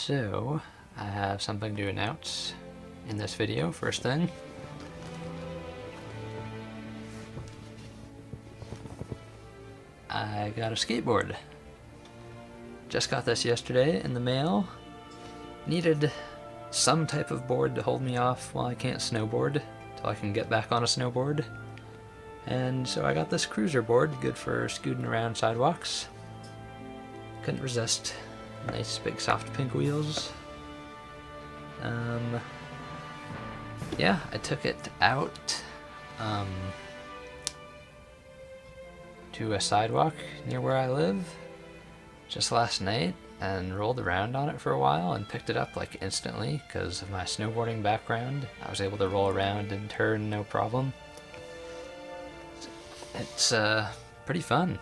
So, I have something to announce in this video, first thing. I got a skateboard. Just got this yesterday in the mail. Needed some type of board to hold me off while I can't snowboard, till I can get back on a snowboard. And so I got this cruiser board, good for scooting around sidewalks. Couldn't resist. Nice big soft pink wheels. Yeah, I took it out to a sidewalk near where I live just last night and rolled around on it for a while and picked it up like instantly because of my snowboarding background. I was able to roll around and turn no problem. It's pretty fun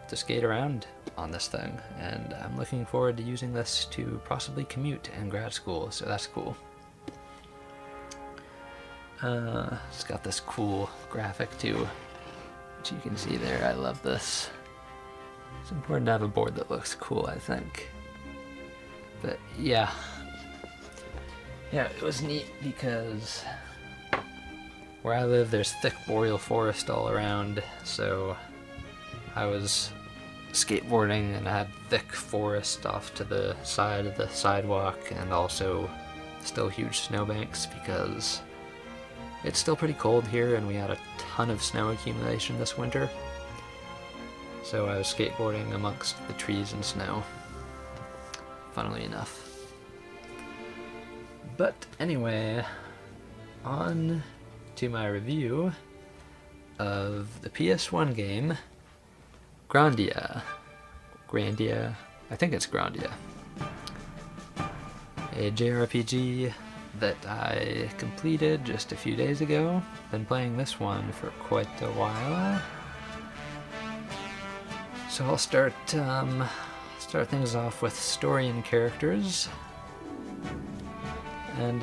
to skate around on this thing, and I'm looking forward to using this to possibly commute in grad school, so that's cool. It's got this cool graphic too, which you can see there. I love this. It's important to have a board that looks cool, I think. But yeah, it was neat because where I live there's thick boreal forest all around, so I was skateboarding and I had thick forest off to the side of the sidewalk, and also still huge snowbanks because it's still pretty cold here and we had a ton of snow accumulation this winter. So I was skateboarding amongst the trees and snow, funnily enough. But anyway, on to my review of the PS1 game Grandia, I think it's Grandia. A JRPG that I completed just a few days ago. Been playing this one for quite a while. So I'll start things off with story and characters. And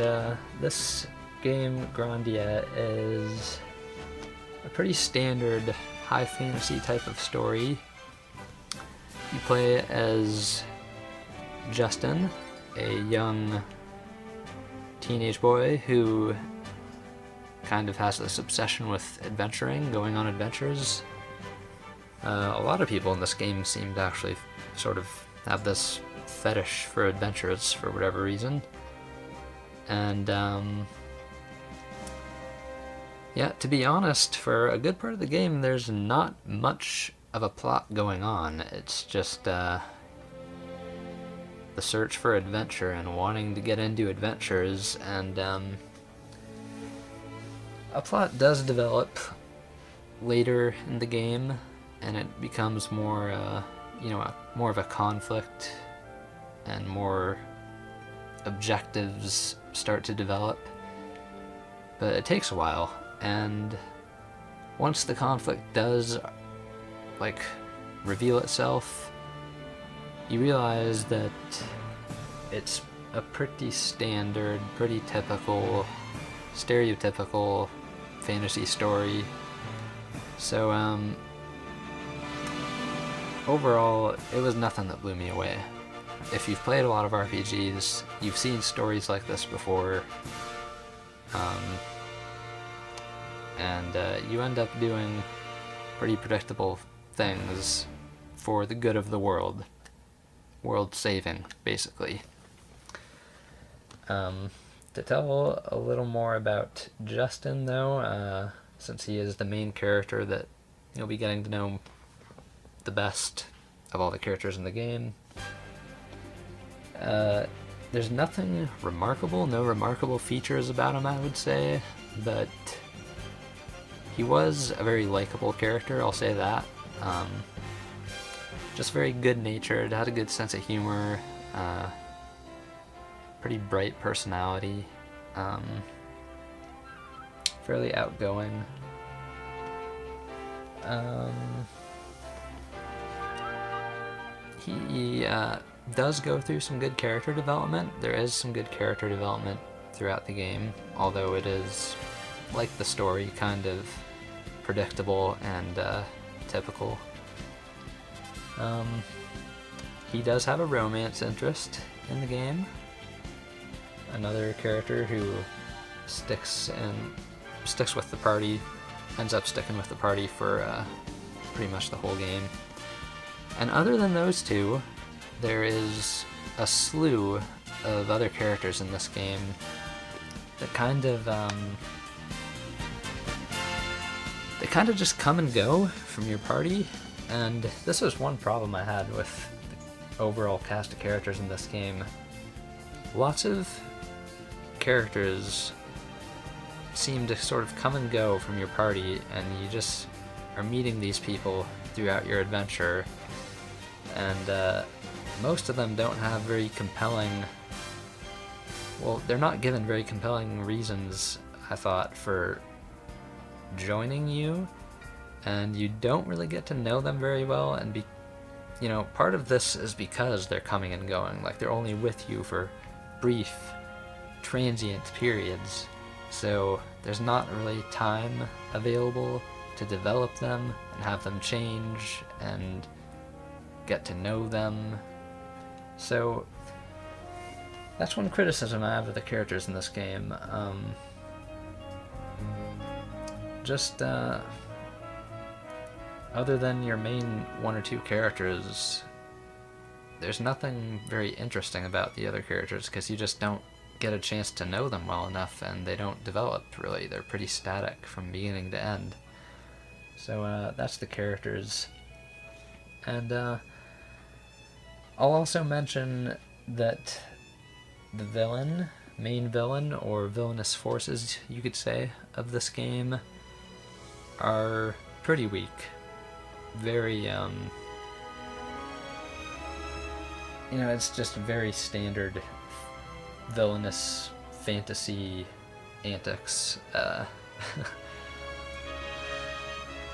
this game, Grandia, is a pretty standard high fantasy type of story. You play as Justin, a young teenage boy who kind of has this obsession with adventuring, going on adventures. A lot of people in this game seem to actually sort of have this fetish for adventures for whatever reason. And yeah, to be honest, for a good part of the game, there's not much of a plot going on. It's just the search for adventure and wanting to get into adventures, and a plot does develop later in the game, and it becomes more, more of a conflict, and more objectives start to develop. But it takes a while. And once the conflict does, reveal itself, you realize that it's a pretty standard, pretty typical, stereotypical fantasy story. So, overall, it was nothing that blew me away. If you've played a lot of RPGs, you've seen stories like this before. And you end up doing pretty predictable things for the good of the world. World saving, basically. To tell a little more about Justin, though, since he is the main character that you'll be getting to know the best of all the characters in the game, there's nothing remarkable, no remarkable features about him, I would say, but he was a very likable character, I'll say that. Just very good-natured, had a good sense of humor, pretty bright personality, fairly outgoing. He does go through some good character development. There is some good character development throughout the game, although it is, like the story, kind of predictable and typical. he does have a romance interest in the game. Another character who sticks with the party, ends up sticking with the party for pretty much the whole game. And other than those two, there is a slew of other characters in this game that kind of just come and go from your party. And this was one problem I had with the overall cast of characters in this game. Lots of characters seem to sort of come and go from your party, and you just are meeting these people throughout your adventure, and most of them don't have very compelling, well, they're not given very compelling reasons, I thought, for joining you, and you don't really get to know them very well, and part of this is because they're coming and going, like they're only with you for brief, transient periods, so there's not really time available to develop them and have them change and get to know them. So that's one criticism I have of the characters in this game. Other than your main one or two characters, there's nothing very interesting about the other characters because you just don't get a chance to know them well enough, and they don't develop really. They're pretty static from beginning to end. So that's the characters. And I'll also mention that the main villain, or villainous forces, you could say, of this game are pretty weak. Very, it's just very standard villainous fantasy antics.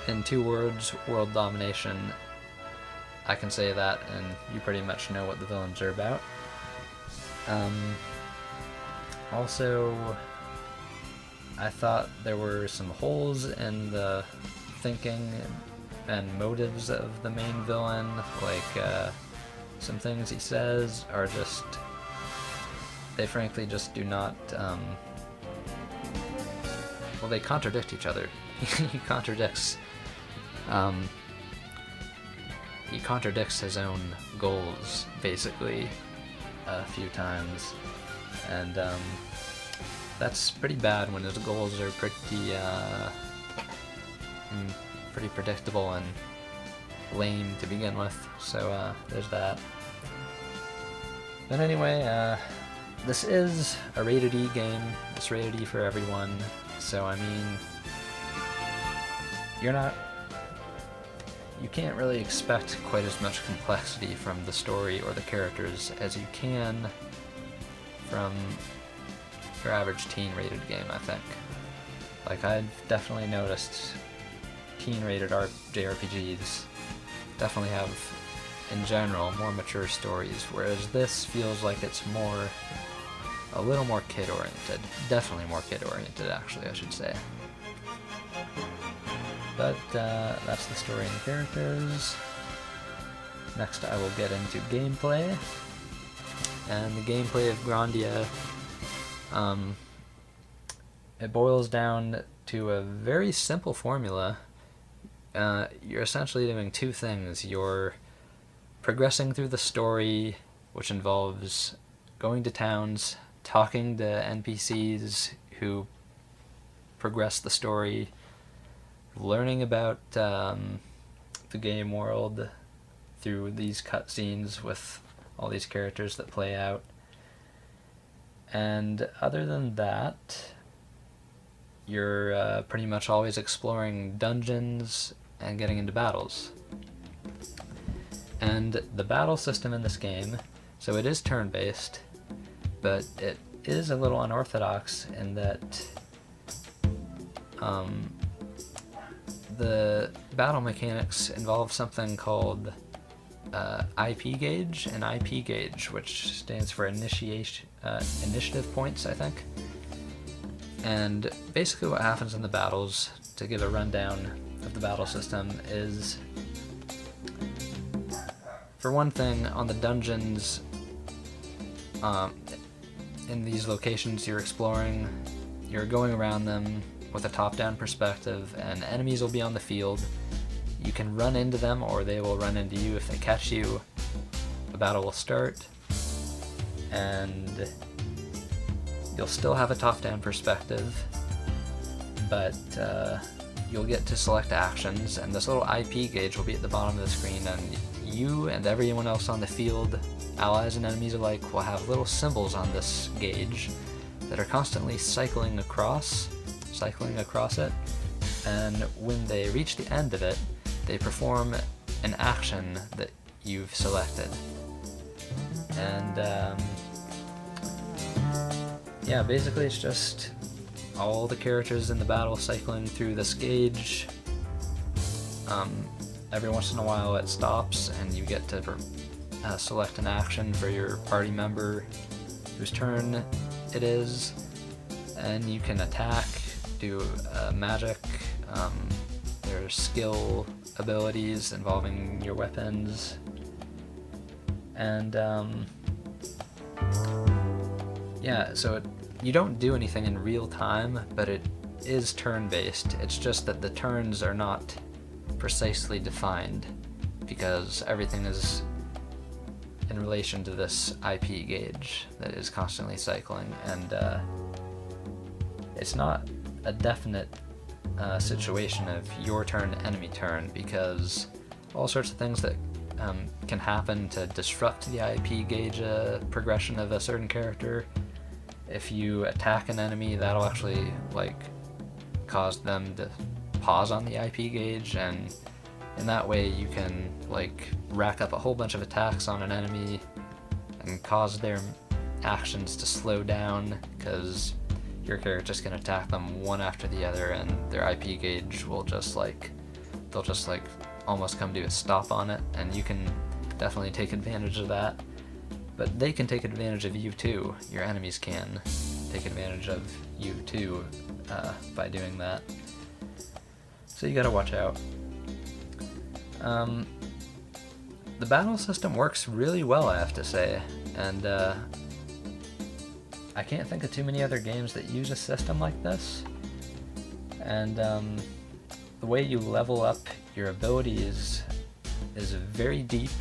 In 2 words, world domination. I can say that, and you pretty much know what the villains are about. Also, I thought there were some holes in the thinking and motives of the main villain, like some things he says are just, they frankly just do not, well, they contradict each other. He contradicts his own goals, basically, a few times, and that's pretty bad when his goals are pretty predictable and lame to begin with, so there's that. But anyway, this is a rated E game. It's rated E for everyone, so I mean, you can't really expect quite as much complexity from the story or the characters as you can from your average teen rated game, I think. Like, I've definitely noticed teen rated JRPGs definitely have, in general, more mature stories, whereas this feels like it's a little more kid oriented. Definitely more kid oriented, actually, I should say. But that's the story and the characters. Next I will get into gameplay. And the gameplay of Grandia, it boils down to a very simple formula. You're essentially doing 2 things. You're progressing through the story, which involves going to towns, talking to NPCs who progress the story, learning about the game world through these cutscenes with all these characters that play out. And other than that, you're pretty much always exploring dungeons and getting into battles. And the battle system in this game, so it is turn-based, but it is a little unorthodox in that the battle mechanics involve something called IP gauge, and IP gauge, which stands for initiative points, I think. And basically what happens in the battles, to give a rundown of the battle system, is for one thing, on the dungeons, in these locations you're exploring, you're going around them with a top-down perspective, and enemies will be on the field. You can run into them, or they will run into you. If they catch you, the battle will start, and you'll still have a top-down perspective, but you'll get to select actions, and this little IP gauge will be at the bottom of the screen, and you and everyone else on the field, allies and enemies alike, will have little symbols on this gauge that are constantly cycling across it, and when they reach the end of it, they perform an action that you've selected. And yeah, basically it's just all the characters in the battle cycling through this gauge. Every once in a while it stops and you get to select an action for your party member whose turn it is, and you can attack, do magic, there's skill abilities involving your weapons, and yeah, so you don't do anything in real time, but it is turn-based. It's just that the turns are not precisely defined because everything is in relation to this IP gauge that is constantly cycling, and it's not a definite situation of your turn, enemy turn, because all sorts of things that can happen to disrupt the IP gauge progression of a certain character. If you attack an enemy, that'll actually cause them to pause on the IP gauge, and in that way you can rack up a whole bunch of attacks on an enemy and cause their actions to slow down, because your character's gonna attack them one after the other, and their IP gauge will they'll just almost come to a stop on it, and you can definitely take advantage of that. But they can take advantage of you too. Your enemies can take advantage of you too by doing that. So you gotta watch out. The battle system works really well, I have to say, and I can't think of too many other games that use a system like this. And the way you level up your abilities is very deep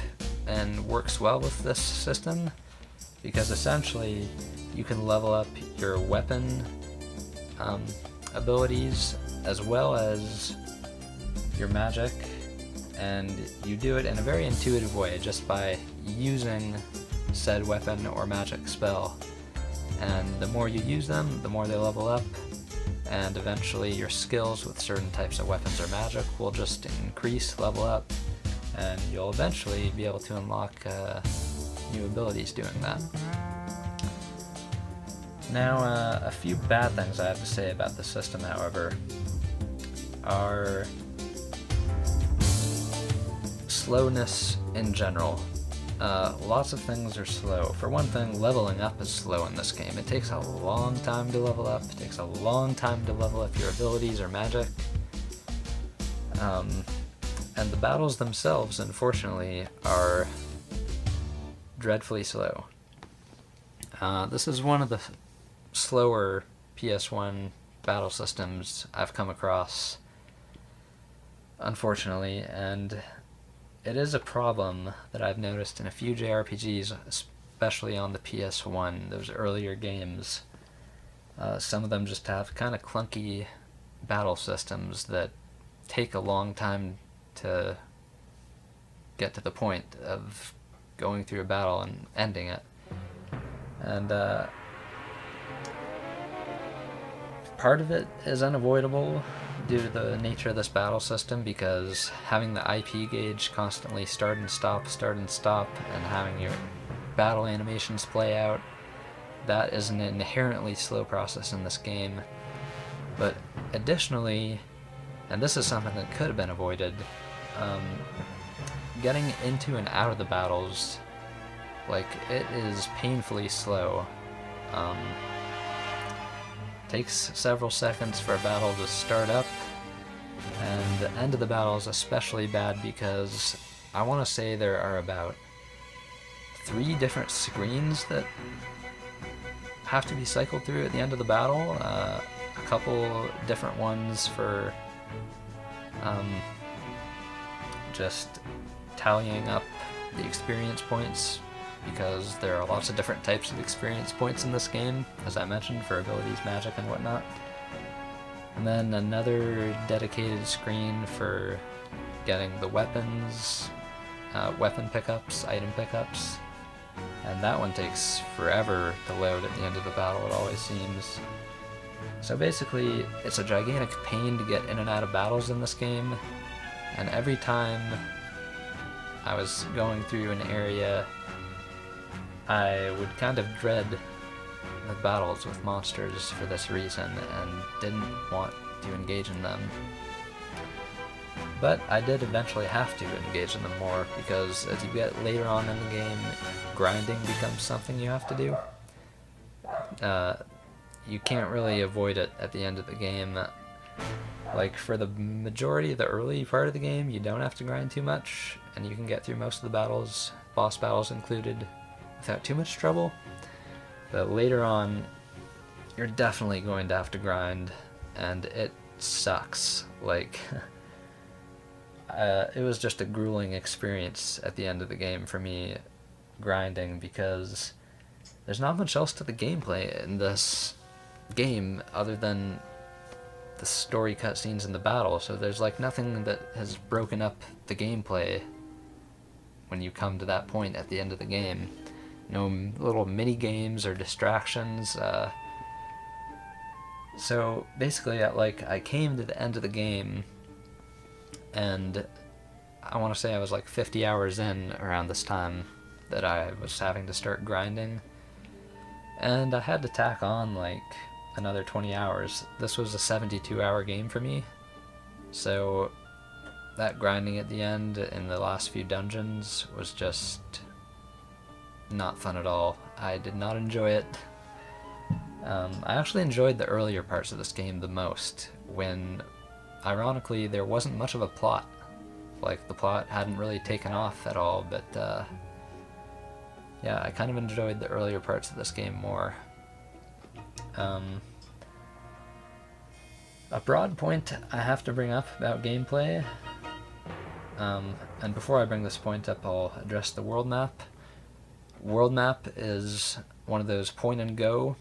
and works well with this system, because essentially you can level up your weapon abilities as well as your magic, and you do it in a very intuitive way just by using said weapon or magic spell. And the more you use them, the more they level up, and eventually your skills with certain types of weapons or magic will just increase, level up, and you'll eventually be able to unlock new abilities doing that. Now, a few bad things I have to say about the system, however, are slowness in general. Lots of things are slow. For one thing, leveling up is slow in this game. It takes a long time to level up. It takes a long time to level up your abilities or magic. And the battles themselves, unfortunately, are dreadfully slow. This is one of the slower PS1 battle systems I've come across, unfortunately, and it is a problem that I've noticed in a few JRPGs, especially on the PS1, those earlier games. Some of them just have kind of clunky battle systems that take a long time to get to the point of going through a battle and ending it. And part of it is unavoidable due to the nature of this battle system, because having the IP gauge constantly start and stop, and having your battle animations play out, that is an inherently slow process in this game. But additionally, and this is something that could have been avoided, getting into and out of the battles, it is painfully slow. Takes several seconds for a battle to start up, and the end of the battle is especially bad because I want to say there are about 3 different screens that have to be cycled through at the end of the battle. A couple different ones for just tallying up the experience points, because there are lots of different types of experience points in this game, as I mentioned, for abilities, magic, and whatnot. And then another dedicated screen for getting the weapons, weapon pickups, item pickups, and that one takes forever to load at the end of the battle, it always seems. So basically, it's a gigantic pain to get in and out of battles in this game, and every time I was going through an area, I would kind of dread the battles with monsters for this reason, and didn't want to engage in them. But I did eventually have to engage in them more, because as you get later on in the game, grinding becomes something you have to do. You can't really avoid it at the end of the game. Like, for the majority of the early part of the game, you don't have to grind too much, and you can get through most of the battles, boss battles included, without too much trouble. But later on, you're definitely going to have to grind, and it sucks. Like, it was just a grueling experience at the end of the game for me, grinding, because there's not much else to the gameplay in this game other than the story cutscenes and the battle, so there's like nothing that has broken up the gameplay when you come to that point at the end of the game. No little mini games or distractions. So basically, I came to the end of the game, and I want to say I was like 50 hours in around this time that I was having to start grinding, and I had to tack on like another 20 hours. This was a 72-hour game for me, so that grinding at the end in the last few dungeons was just not fun at all. I did not enjoy it. I actually enjoyed the earlier parts of this game the most, when ironically there wasn't much of a plot. Like, the plot hadn't really taken off at all, but yeah, I kind of enjoyed the earlier parts of this game more. A broad point I have to bring up about gameplay, and before I bring this point up, I'll address the world map. World map is one of those point and go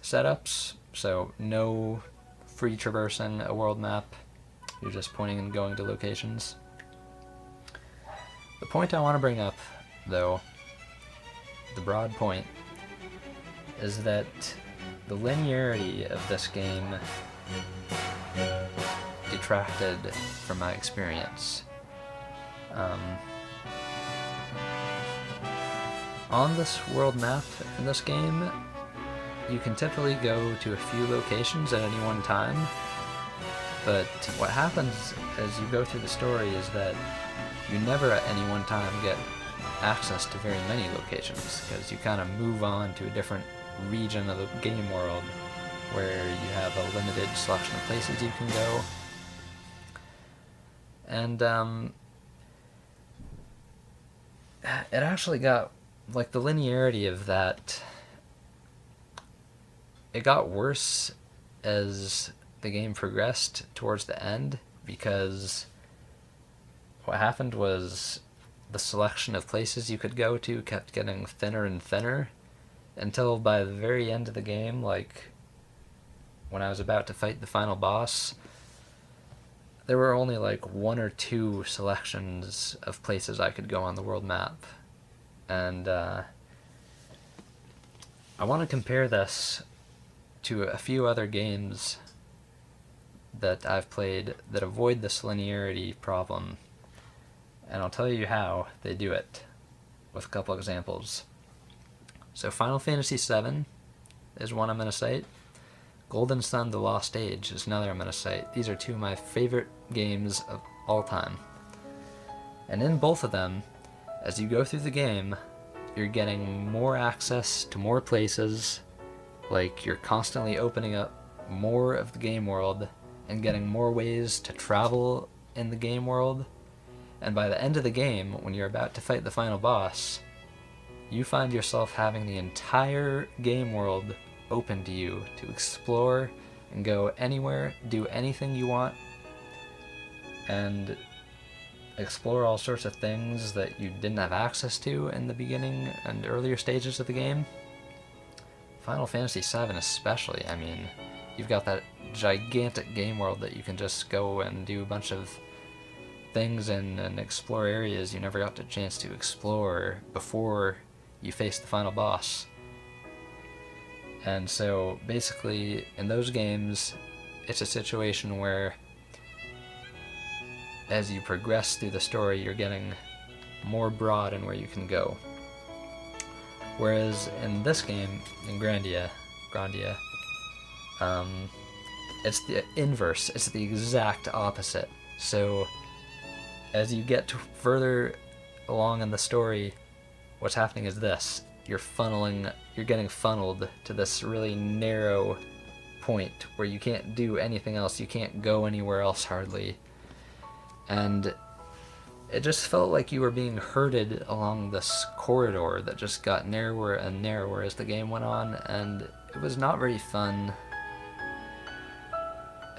setups, so no free traversing a world map. You're just pointing and going to locations. The point I want to bring up, though, the broad point, is that the linearity of this game detracted from my experience. On this world map in this game, you can typically go to a few locations at any one time, but what happens as you go through the story is that you never at any one time get access to very many locations, because you kind of move on to a different region of the game world where you have a limited selection of places you can go. And it actually got, like, the linearity of that, it got worse as the game progressed towards the end, because what happened was the selection of places you could go to kept getting thinner and thinner, until by the very end of the game, like when I was about to fight the final boss, there were only like 1 or 2 selections of places I could go on the world map. And I want to compare this to a few other games that I've played that avoid this linearity problem, and I'll tell you how they do it with a couple examples. So Final Fantasy VII is one I'm going to cite. Golden Sun: The Lost Age is another I'm going to cite. These are 2 of my favorite games of all time. And in both of them, as you go through the game, you're getting more access to more places, like you're constantly opening up more of the game world and getting more ways to travel in the game world. And by the end of the game, when you're about to fight the final boss, you find yourself having the entire game world open to you to explore and go anywhere, do anything you want, and explore all sorts of things that you didn't have access to in the beginning and earlier stages of the game. Final Fantasy VII especially, I mean, you've got that gigantic game world that you can just go and do a bunch of things in and explore areas you never got a chance to explore before you face the final boss. And so basically in those games, it's a situation where as you progress through the story, you're getting more broad in where you can go. Whereas in this game, in Grandia, it's the inverse. It's the exact opposite. So as you get further along in the story, what's happening is this. You're getting funneled to this really narrow point where you can't do anything else. You can't go anywhere else hardly. And it just felt like you were being herded along this corridor that just got narrower and narrower as the game went on, and it was not very fun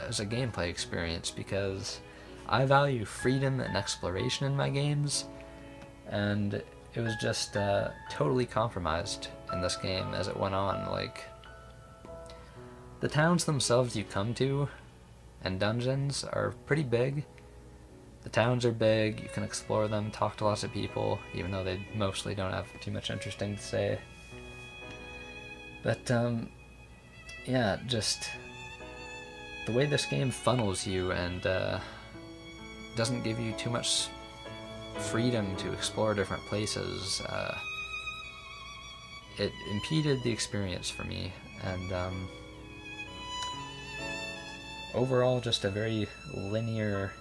as a gameplay experience because I value freedom and exploration in my games, and it was just totally compromised in this game as it went on. Like, the towns themselves you come to and dungeons are pretty big. The towns are big, you can explore them, talk to lots of people, even though they mostly don't have too much interesting to say. But, yeah, just the way this game funnels you and doesn't give you too much freedom to explore different places, it impeded the experience for me, and overall just a very linear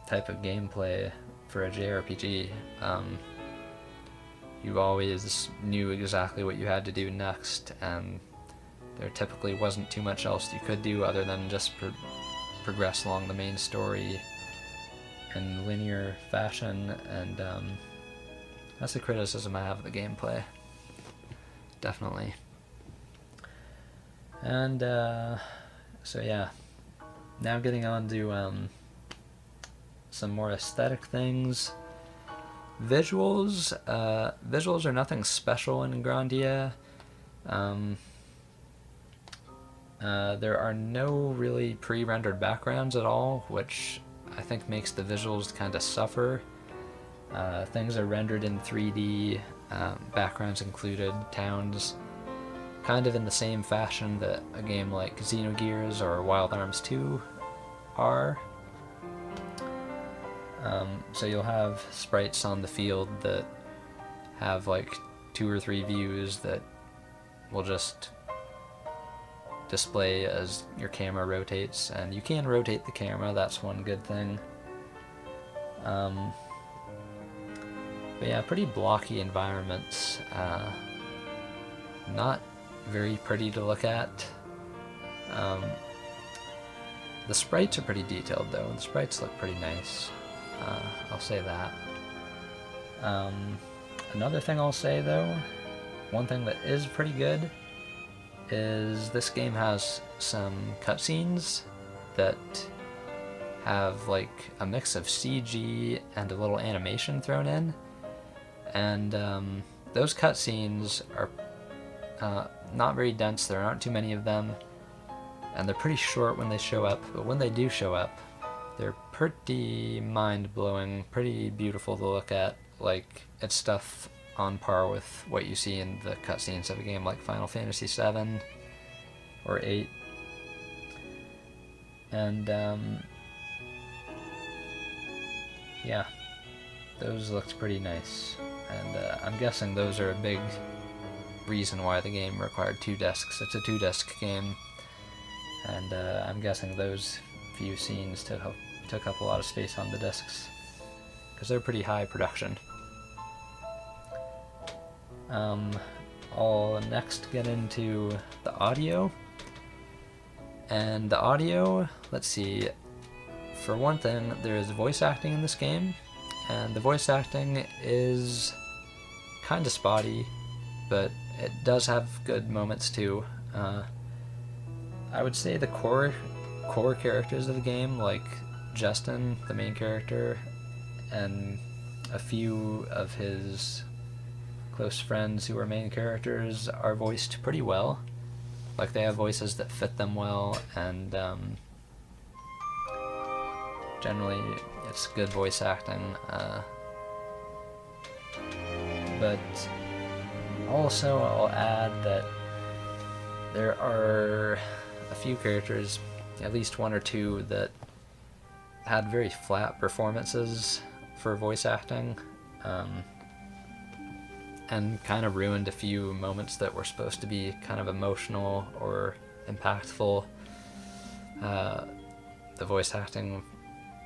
type of gameplay for a JRPG. You always knew exactly what you had to do next, and there typically wasn't too much else you could do other than just progress along the main story in linear fashion, and that's a criticism I have of the gameplay. Definitely. And so yeah, now getting on to some more aesthetic things. Visuals are nothing special in Grandia. There are no really pre-rendered backgrounds at all, which I think makes the visuals kind of suffer. Things are rendered in 3D, backgrounds included, towns, kind of in the same fashion that a game like Xenogears or Wild Arms 2 are. So you'll have sprites on the field that have like 2 or 3 views that will just display as your camera rotates, and you can rotate the camera, that's one good thing. But yeah, pretty blocky environments, not very pretty to look at. The sprites are pretty detailed though, the sprites look pretty nice. I'll say that. Another thing I'll say though, one thing that is pretty good is this game has some cutscenes that have like a mix of CG and a little animation thrown in, and those cutscenes are not very dense. There aren't too many of them, and they're pretty short when they show up, but when they do show up, they're pretty mind-blowing, pretty beautiful to look at. Like, it's stuff on par with what you see in the cutscenes of a game like Final Fantasy VII or 8. And, yeah, those looked pretty nice. And I'm guessing those are a big reason why the game required 2 discs. It's a 2-disc game, and I'm guessing those few scenes took up a lot of space on the discs, because they're pretty high production. I'll next get into the audio. And the audio, let's see, for one thing, there is voice acting in this game, and the voice acting is kind of spotty, but it does have good moments too. I would say the core characters of the game, like Justin, the main character, and a few of his close friends who are main characters, are voiced pretty well. Like, they have voices that fit them well, and generally it's good voice acting. But also I'll add that there are a few characters, at least one or two, that had very flat performances for voice acting, and kind of ruined a few moments that were supposed to be kind of emotional or impactful. The voice acting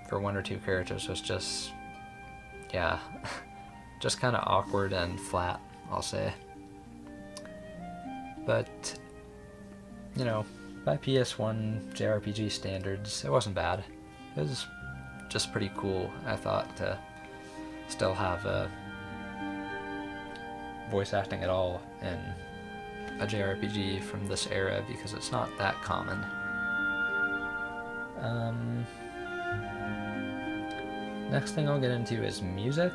for one or two characters was just, yeah, just kind of awkward and flat, I'll say. But, you know, by PS1 JRPG standards, it wasn't bad. It was just pretty cool, I thought, to still have voice acting at all in a JRPG from this era, because it's not that common. Next thing I'll get into is music.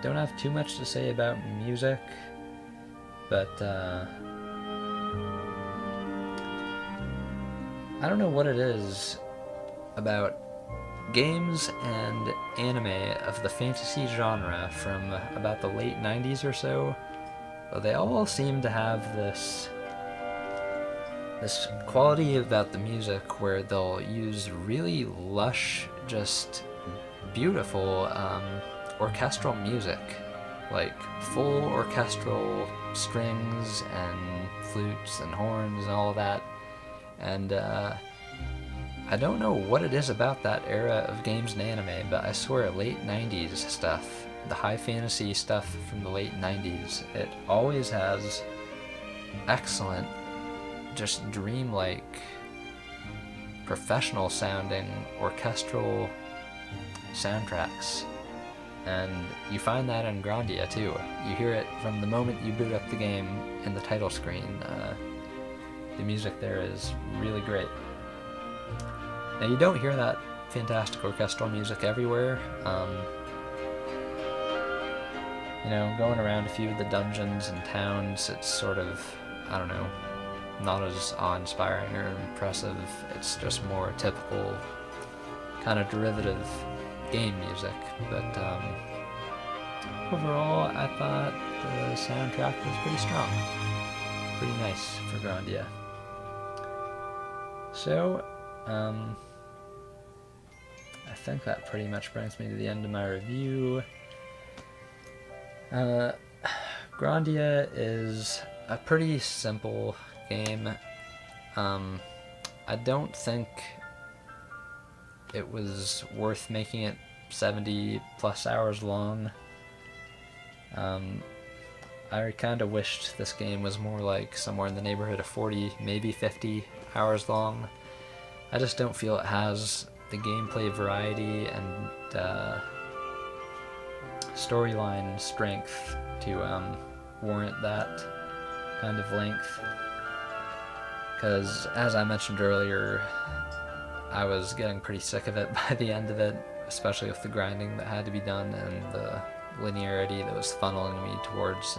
Don't have too much to say about music, but I don't know what it is about games and anime of the fantasy genre from about the late 90s or so, but they all seem to have this quality about the music where they'll use really lush, just beautiful orchestral music, like full orchestral strings and flutes and horns and all of that. And I don't know what it is about that era of games and anime, but I swear late 90s stuff, the high fantasy stuff from the late 90s, it always has excellent, just dreamlike, professional sounding orchestral soundtracks. And you find that in Grandia too. You hear it from the moment you boot up the game in the title screen. The music there is really great. Now, you don't hear that fantastic orchestral music everywhere. You know, going around a few of the dungeons and towns, it's sort of, I don't know, not as awe-inspiring or impressive. It's just more typical, kind of derivative game music. But overall, I thought the soundtrack was pretty strong. Pretty nice for Grandia. So, I think that pretty much brings me to the end of my review. Grandia is a pretty simple game. I don't think it was worth making it 70 plus hours long. I kind of wished this game was more like somewhere in the neighborhood of 40, maybe 50 hours long. I just don't feel it has the gameplay variety and storyline strength to warrant that kind of length. Because, as I mentioned earlier, I was getting pretty sick of it by the end of it, especially with the grinding that had to be done and the linearity that was funneling me towards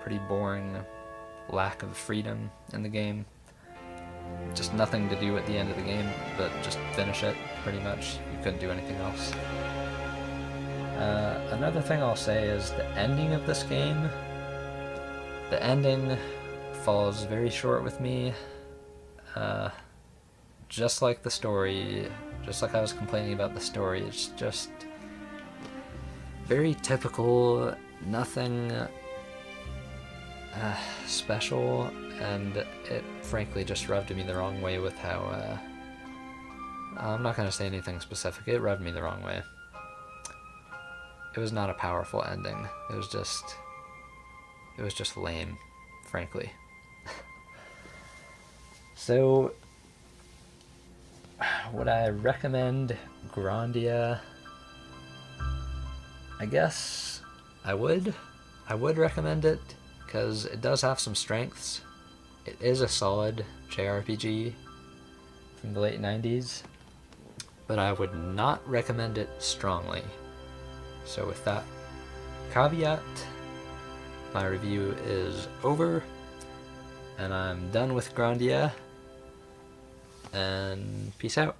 pretty boring lack of freedom in the game. Just nothing to do at the end of the game, but just finish it, pretty much. You couldn't do anything else. Another thing I'll say is the ending of this game. The ending falls very short with me. Just like the story, just like I was complaining about the story, it's just very typical, nothing special, and it frankly just rubbed me the wrong way with how, I'm not going to say anything specific, it rubbed me the wrong way. It was not a powerful ending, it was just lame, frankly. So, would I recommend Grandia? I guess I would. I would recommend it because it does have some strengths. It is a solid JRPG from the late 90s, but I would not recommend it strongly. So with that caveat, my review is over, and I'm done with Grandia, and peace out.